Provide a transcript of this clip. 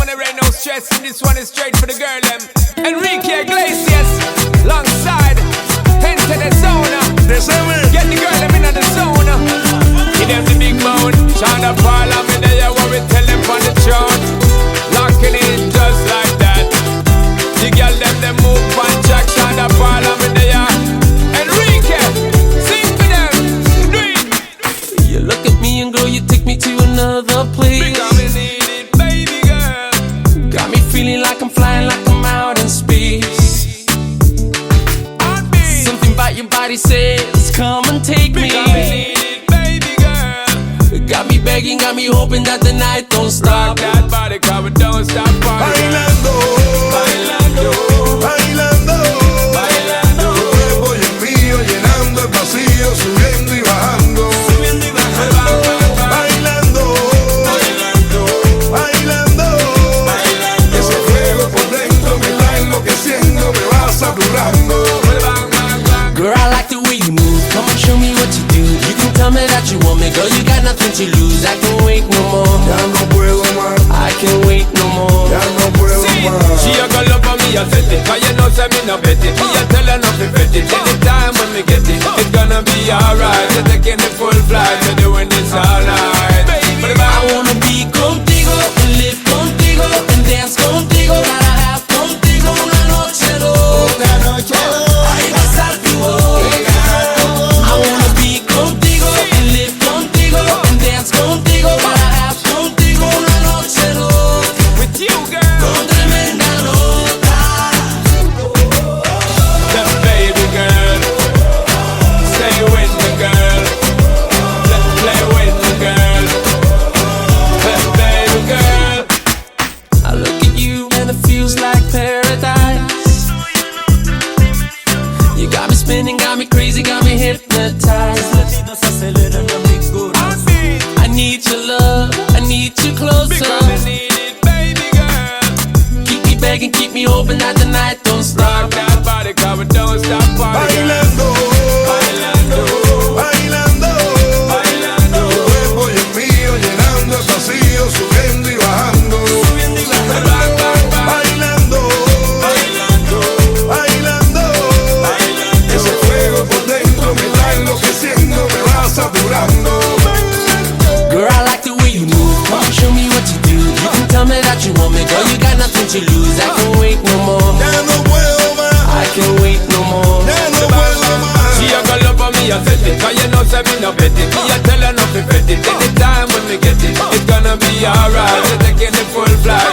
there ain't no stress, and this one is straight for the girl them. Enrique Iglesias, alongside Enter the Zona. Get the girl them in the zone. Give them the big bone. Shonda Paula, me there, what we tell them on the throne. Locking in just like that. The girl them move on track. Shonda Paula, me there. Enrique, sing for them. Do it. You look at me and girl, you take me to another place. Because we need it, baby girl. Got me feeling like I'm flying, like I'm out in space. Something about your body says, come and take me. Because we need it, baby girl. Got me begging, got me hoping that the night don't stop. Rock that body, cause we don't stop partying. Bailando, Bailando, bailando, bailando. tu cuerpo y el mío llenando el vacío, subiendo y bajando. Subiendo y bajando. Bailando, Bailando, bailando, bailando. ese fuego por dentro me está enloqueciendo, me va saturando. Bang, bang, bang. Girl, I like the way you move, come and show me what you do. You can tell me that you want me, girl, you got nothing to lose. I can't wait no more, Ya no puedo más, I can't wait no more. ya no puedo See, más. she a go love for me, I set it. Cause you know say me no bet it. Me a tell her not to bet it. Anytime when me get it, it's gonna be alright. You're taking the full flight, you're doing this all night. But I wanna be contigo, and live contigo, and dance contigo. Gotta have contigo una noche loca. Ay, besarte hoy. I wanna be contigo, and live contigo, and dance contigo. Gotta have contigo una noche loca. with you, girl, Con tremenda nota. the baby girl, stay with the girl, play with the girl, the baby girl. I look at you and it feels like paradise. You got me spinning, got me crazy, got me hypnotized. I need your love, I need you closer. Because we need it, baby girl. Keep me begging, keep me hoping that the night don't Rock stop. that body, cause we don't stop partying. Bailando, Bailando, bailando, bailando. tu cuerpo y el mío llenando el vacío, subiendo y bajando. Subiendo y bajando. Bang, bang, bang. Bailando, Bailando, bailando, bailando. ese fuego por dentro me está enloqueciendo, me va saturando. Girl, I like the way you move, come on, show me what you do. You can tell me that you want me, girl, you got nothing to lose. I can't wait no more, Ya no puedo más, I can't wait no more. ya no puedo más. She a go love for me, I set it. Cause you know say me no bet it. Me a tell her not to bet it. Anytime when we get it, it's gonna be alright. You're taking the full flight.